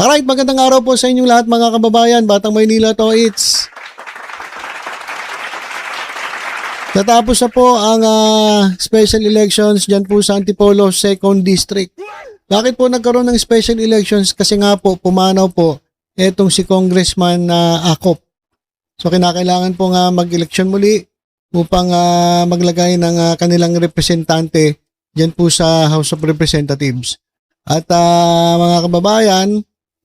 Alright, magandang araw po sa inyong lahat mga kababayan. Batang Maynila to, it's natapos na po ang special elections dyan po sa Antipolo 2nd District. Bakit po nagkaroon ng special elections? Kasi nga po, pumanaw po etong si Congressman Acop. So kinakailangan po nga mag-eleksyon muli upang maglagay ng kanilang representante dyan po sa House of Representatives. At mga kababayan,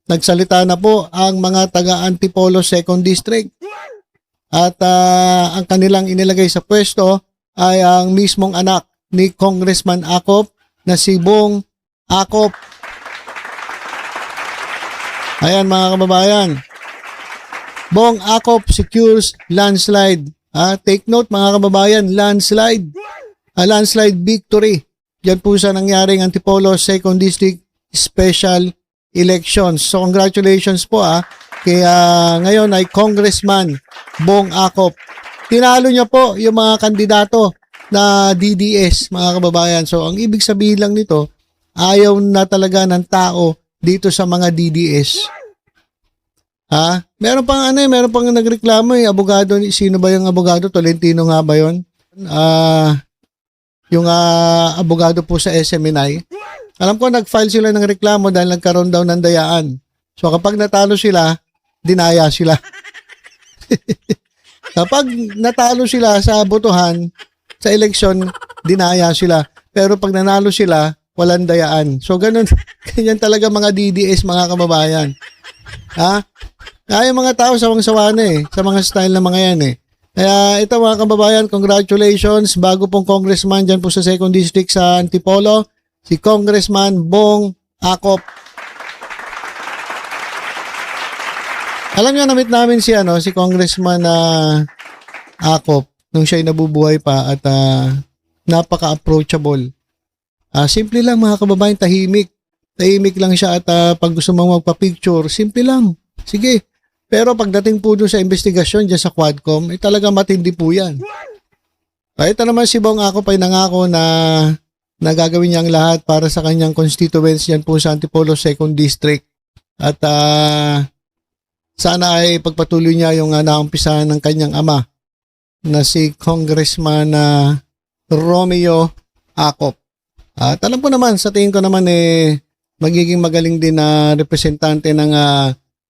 nagsalita na po ang mga taga-Antipolo 2nd District. At ang kanilang inilagay sa pwesto ay ang mismong anak ni Congressman Acop na si Bong Acop. Ayan mga kababayan. Bong Acop secures landslide. Take note mga kababayan, landslide. Landslide victory. Diyan po sa nangyaring Antipolo 2nd District Special Elections. So congratulations po kaya ngayon ay Congressman Bong Acop. Tinalo niya po yung mga kandidato na DDS mga kababayan. So ang ibig sabihin lang nito, ayaw na talaga ng tao dito sa mga DDS. Meron pang nagreklamo abogado, sino ba yung abogado? Tolentino nga ba yun? Yung abogado po sa SMNI. Alam ko nag-file sila ng reklamo dahil nagkaroon daw ng dayaan. So kapag natalo sila, dinaya sila. Kapag natalo sila sa botohan, sa eleksyon, dinaya sila. Pero pag nanalo sila, walang dayaan. So ganyan talaga mga DDS mga kababayan. Yung mga tao sawang-sawa na sa mga style na mga yan Kaya ito mga kababayan, congratulations. Bago pong congressman dyan po sa 2nd District sa Antipolo, si Congressman Bong Acop. Alam niyo, na-meet namin si Congressman Acop nung siya'y nabubuhay pa at napaka-approachable. Simple lang mga kababayan, tahimik. Tahimik lang siya at pag gusto mong magpa-picture, simple lang. Sige. Pero pagdating po doon sa investigasyon dyan sa Quadcom, talaga matindi po yan. Ito naman si Bong Acop ay nangako na gagawin niya ang lahat para sa kanyang constituents yan po sa Antipolo 2nd District. At sana ay pagpatuloy niya yung naumpisahan ng kanyang ama na si Congressman Romeo Acop. At alam ko naman, sa tingin ko naman magiging magaling din na representante ng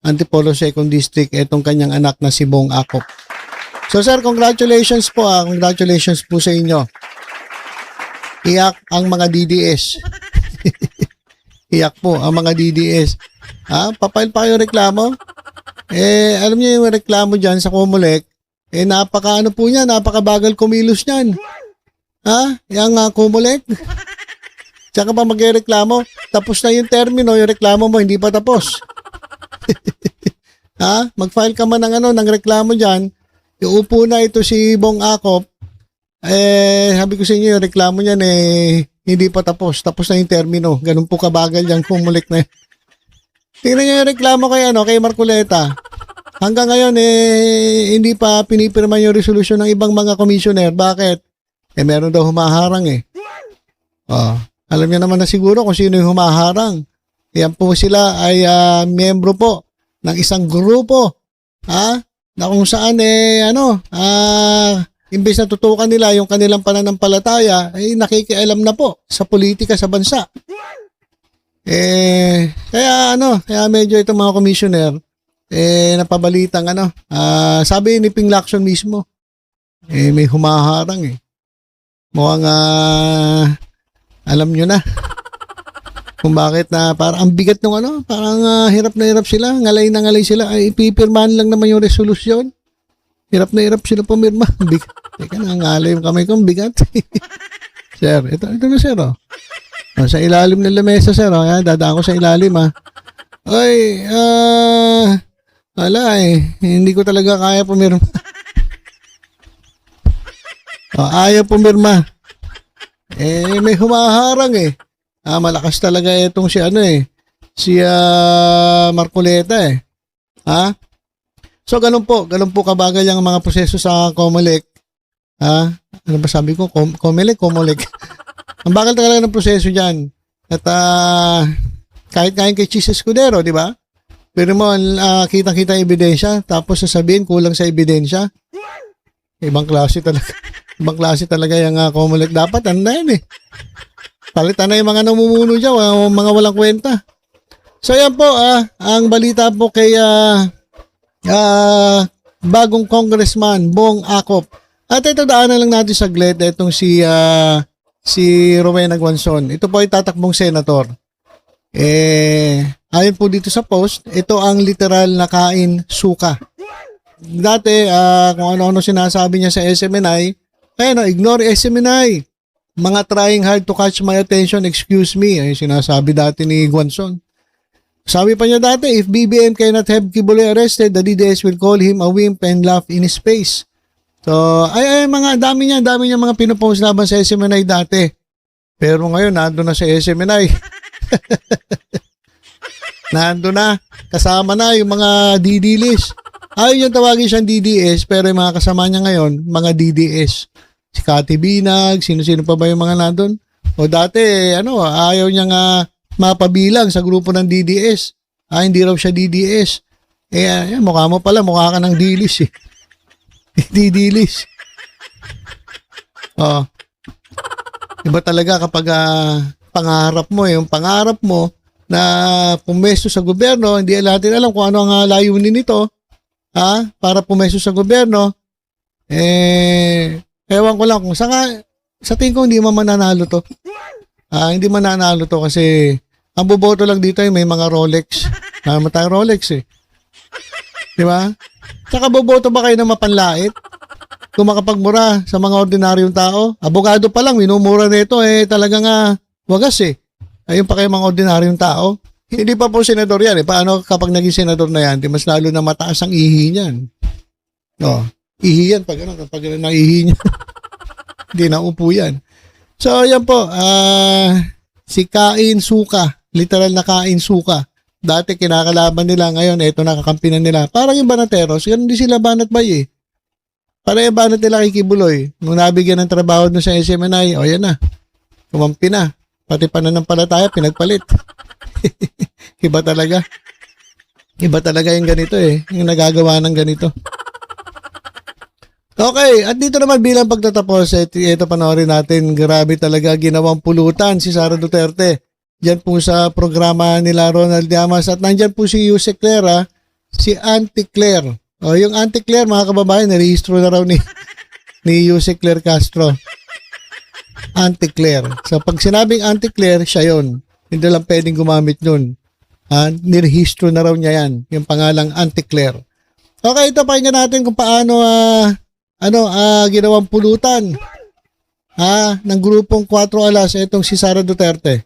Antipolo 2nd District itong kanyang anak na si Bong Acop. So sir, congratulations po congratulations po sa inyo. Iyak ang mga DDS. Iyak po ang mga DDS. Papail pa kayo reklamo? Alam niyo yung reklamo dyan sa Comelec, napakaano po niya, napakabagal kumilos niyan. Yung Comelec. Tsaka pa magreklamo, tapos na yung termino, yung reklamo mo hindi pa tapos. Mag-file ka man ng reklamo dyan, iupo na ito si Bong Acop, sabi ko sa inyo, yung reklamo niyan hindi pa tapos na yung termino. Ganun po kabagal yung Comelec na yun. Tingnan niyo yung reklamo kay Marcoleta. Hanggang ngayon hindi pa pinipirma yung resolution ng ibang mga commissioner. Bakit? Meron daw humaharang alam niyo naman na siguro kung sino yung humaharang. Yan po sila ay miyembro po ng isang grupo na kung saan imbes na tutukan nila yung kanilang pananampalataya nakikialam na po sa politika sa bansa. Kaya medyo itong mga commissioner napabalitang sabi ni Ping Lacson mismo may humaharang mukhang alam nyo na kung bakit na parang ang bigat ng parang hirap na hirap sila, ngalay na ngalay sila, ipipirmahan lang naman yung resolusyon. Hirap na hirap sila pumirma. Teka na, ngalay yung kamay ko, bigat. Sir, ito na sir sa ilalim ng lamesa sir dadaan ko sa ilalim Ay, wala hindi ko talaga kaya pumirma. Ayaw pumirma. May humaharang malakas talaga itong si Marcoleta So ganun po kabagal yung mga proseso sa Comelec. Ano ba sabi ko? Comelec. Ang bagal talaga ng proseso diyan. At kahit kay Chis Escudero, di ba? Pero mo, kitang-kita yung ebidensya, tapos sasabihin kulang sa ebidensya. Ibang klase talaga. Ibang klase talaga yung COMELEC. Dapat, ano na yun eh. Palitan na yung mga namumuno dyan, mga walang kwenta. So, yan po, ang balita po kay bagong congressman, Bong Acop. At ito, daanan lang natin saglit, itong si Rowena Guanzon. Ito po ay tatakbong senator. Ayon po dito sa post, ito ang literal na kain suka. Dati, kung ano-ano sinasabi niya sa SMNI, ignore SMNI. Mga trying hard to catch my attention, excuse me. Ay sinasabi dati ni Guanzon. Sabi pa niya dati, if BBM cannot have Kibuloy arrested, the DDS will call him a wimp and laugh in his face. So, dami niya mga pinupost laban sa SMNI dati. Pero ngayon, nandun na sa SMNI. Nandun na, kasama na yung mga DD-list. Ayaw yung tawagin siyang DDS, pero yung mga kasama niya ngayon, mga DDS. Si Cathy Binag, sino-sino pa ba yung mga nandun? O dati, ayaw niya nga mapabilang sa grupo ng DDS. Hindi raw siya DDS. Mukha mo pala, mukha ka ng D-list eh. DD-list. Iba talaga kapag pangarap mo, yung pangarap mo na pumesto sa gobyerno, hindi natin alam kung ano ang layunin nito, para pumesto sa gobyerno, ewan ko lang kung sa tingin ko hindi mananalo to. Hindi mananalo to kasi ang boboto lang dito ay may mga Rolex. Tayong Rolex eh. Di ba? Saka boboto ba kayo na mapanlait? Kung makapagmura sa mga ordinaryong tao, abogado pa lang, minumura nito talagang wagas eh. Ayun pa kayo mga ordinaryong tao. Hindi pa po senador yan eh. Paano kapag naging senador na yan, di mas lalo na mataas ang ihi niyan. Ihi yan pag naihi niya. Hindi na upo yan. So, yan po. Si Kain Suka. Literal na Kain Suka. Dati kinakalaban nila. Ngayon, eto nakakampinan nila. Parang yung Banateros. Ganun din sila Banat Bay eh. Parang yung Banat nila kay Kibuloy. Nung nabigyan ng trabaho dun sa SMNI, yan na. Kumampi na. Pati pananampalataya, pinagpalit. Iba talaga. Iba talaga yung ganito eh. Yung nagagawa ng ganito. Okay, at dito naman bilang pagtatapos, ito panoorin natin, grabe talaga ginawang pulutan si Sara Duterte. Diyan po sa programa nila Ronald Llamas at nandyan po si Yusek Claire, si Auntie Claire. Yung Auntie Claire, mga kababayan, narehistro na raw ni Yusek Claire Castro. Auntie Claire. So pag sinabing Auntie Claire, siya yun. Hindi lang pwedeng gumamit nun. Nirehistro na raw niya yan, yung pangalang Auntie Claire. Okay, ito pakinggan natin kung paano ginawang pulutan ng grupong 4 alas itong si Sara Duterte.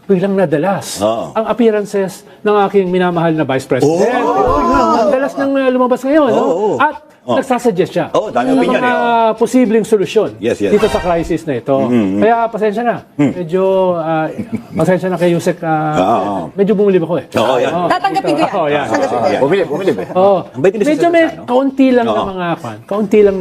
Biglang nadalas ang appearances ng aking minamahal na Vice President. Ang dalas ng lumabas ngayon. At nagsasuggest siya dami ng opinion mga posibleng solusyon dito sa crisis na ito. Kaya pasensya na. Medyo pasensya na kay Yusek. Medyo bumulib ako eh. Tatanggapin ko yan. Bumilib eh. Medyo may kaunti lang na mga kaunti lang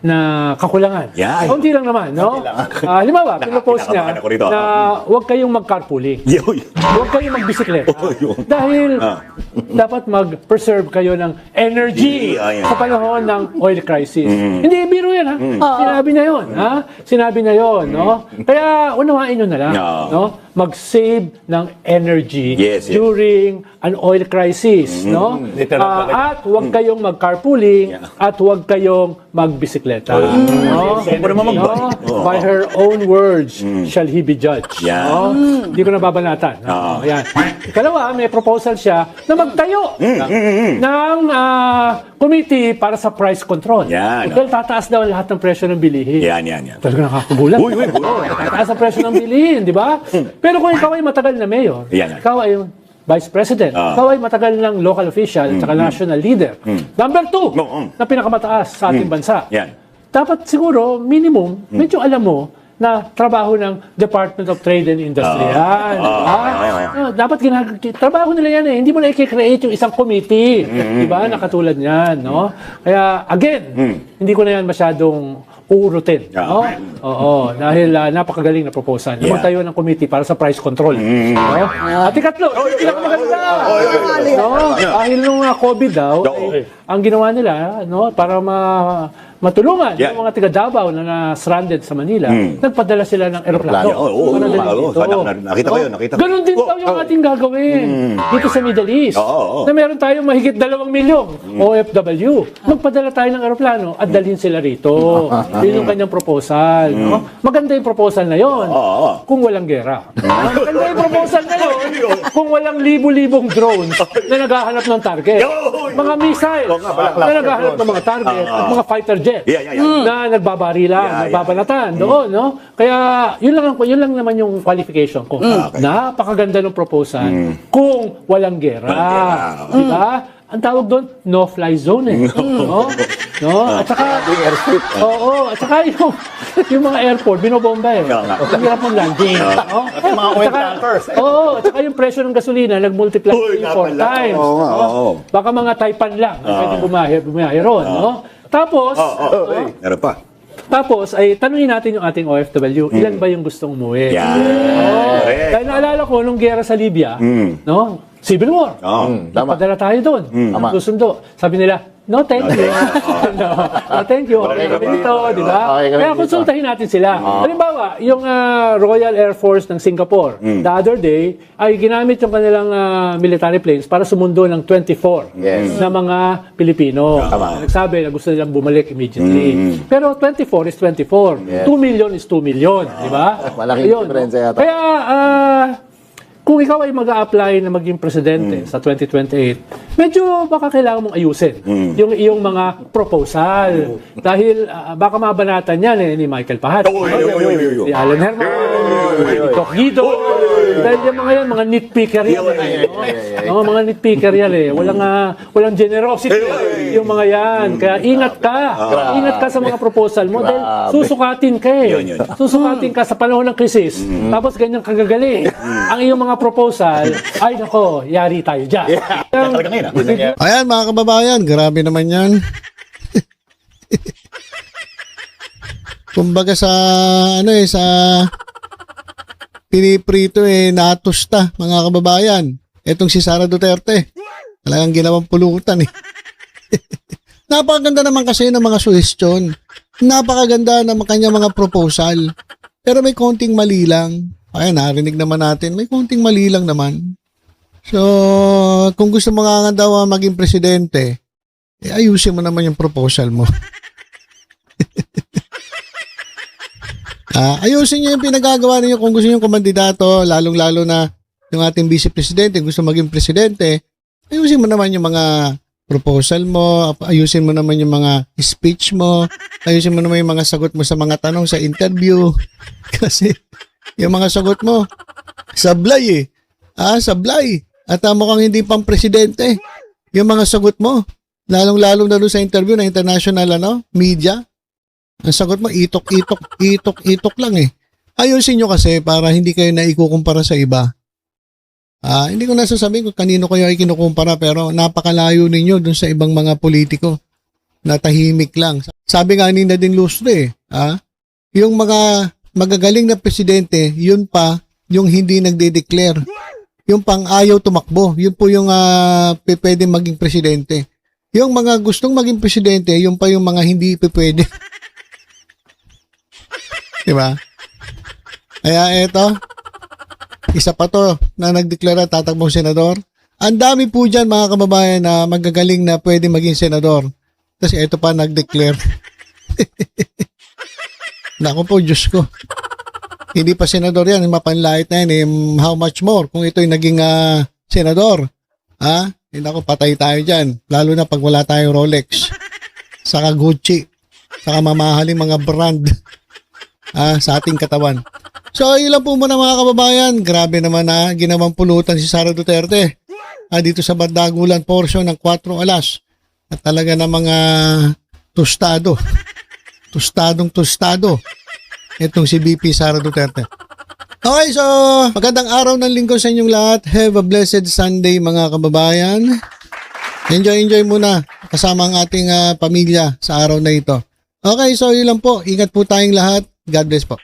na kakulangan. Kaunti lang naman, no? Halimbawa, pinopost niya na huwag kayong mag-carpooling. Huwag kayong magbisikleta. Dahil dapat mag-preserve kayo ng energy sa panahon ng oil crisis. Hindi, biro yan, ha? Sinabi niya yun, ha? Sinabi niya yun, no? Kaya unawain nyo na lang, no? Mag-save ng energy during an oil crisis, no? At huwag kayong mag-carpooling at huwag kayong magbisikleta. No? By her own words shall he be judged. Hindi ko nababanatan. Ayan. Ikalawa, may proposal siya na magtayo ng committee para sa price control. Dahil tataas daw lahat ng presyo ng bilihin. Talaga nakakagulat. Tataas ang presyo ng bilihin, di ba? Pero kung ikaw ay matagal na mayor, ikaw ay Vice President, ikaw ay matagal ng local official at saka national leader. Number 2 na pinakamataas sa ating bansa. Dapat siguro, minimum, medyo alam mo na trabaho ng Department of Trade and Industry. Yan. Dapat trabaho nila yan eh. Hindi mo na i-create yung isang committee. Diba? Na katulad niyan. No? Kaya, again, hindi ko na yan masyadong uurutin. No? Oo. Dahil napakagaling na proposal. Yeah. Magtayo ng committee para sa price control. No? At ikatlo, hindi lang maganda. No? Dahil nung COVID daw, ang ginawa nila, no, para matulungan yung mga taga Davao na stranded sa Manila, nagpadala sila ng eroplano. Nakita ko yun. Ganon din daw yung ating gagawin dito sa Middle East. Na meron tayong mahigit 2 milyong OFW. Magpadala tayo ng eroplano at dalhin sila rito. Yun yung kanyang proposal. No? Maganda yung proposal na yon kung walang gera. Maganda yung proposal na yon kung walang libo-libong drones na naghahanap ng target. Mga missiles na naghahanap ng mga target at mga fighter jets na nagbabarilan, nagbabanatan doon, no? Kaya yun lang naman yung qualification ko. Napakaganda ng proposal kung walang gera. Diba? Ang tawag doon, no-fly zone eh. No? At saka, at saka yung mga airport, binobomba eh. Ang hirap ng landing. Mga oil tankers. At saka yung presyo ng gasolina, nag-multiply 4 times. Baka mga Taipan lang, pwede bumahe ron. No? Tapos, tapos, ay tanungin natin yung ating OFW, ilan ba yung gustong umuwi? Dahil naalala ko, nung gera sa Libya, no? Civil War. Padala tayo doon. Susundo. Sabi nila, no, thank you. No, thank you. Okay kami dito, di ba? Kaya konsultahin natin sila. Halimbawa, yung Royal Air Force ng Singapore, the other day, ay ginamit yung kanilang military planes para sumundo ng 24 na mga Pilipino. Nagsabi na gusto nilang bumalik immediately. Pero 24 is 24. 2 million is 2 million. Di ba? Malaking diferensya yata. Kaya, kung ikaw ay mag-a-apply na maging presidente sa 2028, medyo baka kailangan mong ayusin yung iyong mga proposal. Dahil baka mabanatan yan ni Michael Pahat, si Alan Herman, si Doc Guido. Dahil yung mga yan, mga nitpicker yan. Mga nitpicker yan eh. Walang generosity yung mga yan. Kaya ingat ka. Ingat ka sa mga proposal mo dahil susukatin ka eh. Susukatin ka sa panahon ng krisis. Tapos ganyan kagagaling. Ang iyong mga proposal, ay nako, yari tayo dyan. Ayan mga kababayan, grabe naman yan. Kumbaga sa sa piniprito natusta mga kababayan. Etong si Sara Duterte, talagang ginawang pulutan eh. Napakaganda naman kasi ng mga suggestion. Napakaganda ng kanyang mga proposal. Pero may konting mali lang. Ayan, narinig naman natin, may konting mali lang naman. So, kung gusto mo nga daw maging presidente, ayusin mo naman yung proposal mo. Ayusin nyo yung pinagagawa ninyo kung gusto nyo kumandidato, lalong-lalo na yung ating vice-presidente, gusto maging presidente, ayusin mo naman yung mga proposal mo, ayusin mo naman yung mga speech mo, ayusin mo naman yung mga sagot mo sa mga tanong sa interview. Kasi, yung mga sagot mo, sablay eh. Sablay. At mukhang hindi pang presidente. Yung mga sagot mo, lalong-lalo na doon sa interview na international media, ang sagot mo, itok lang eh. Ayusin nyo kasi para hindi kayo naikukumpara sa iba. Hindi ko nasasabihin kung kanino kayo ay kinukumpara pero napakalayo ninyo doon sa ibang mga politiko na tahimik lang. Sabi nga ni Nadine Lustre, yung mga magagaling na presidente, yun pa yung hindi nagde-declare. Yung pang ayaw tumakbo, yun po yung pwede maging presidente. Yung mga gustong maging presidente, yun pa yung mga hindi pwede. Diba? Kaya eto, isa pa to na nagdeklara tatakbong senador. Ang dami po dyan mga kababayan na magagaling na pwede maging senador. Kasi eto pa nagdeclare. Naku po, Diyos ko. Hindi pa senador yan, mapanlait na yan. How much more kung ito'y naging senador? Hindi ako, patay tayo dyan. Lalo na pag wala tayong Rolex. Saka Gucci. Saka mamahaling mga brand sa ating katawan. So, ilan po muna mga kababayan. Grabe naman ginawang pulutan si Sara Duterte. Dito sa Bardagulan portion ng 4 alas. At talaga na mga tostado. Tostado. itong si VP Sara Duterte. Okay, so magandang araw ng linggo sa inyong lahat. Have a blessed Sunday mga kababayan. Enjoy muna kasama ang ating pamilya sa araw na ito. Okay, so yun lang po. Ingat po tayong lahat. God bless po.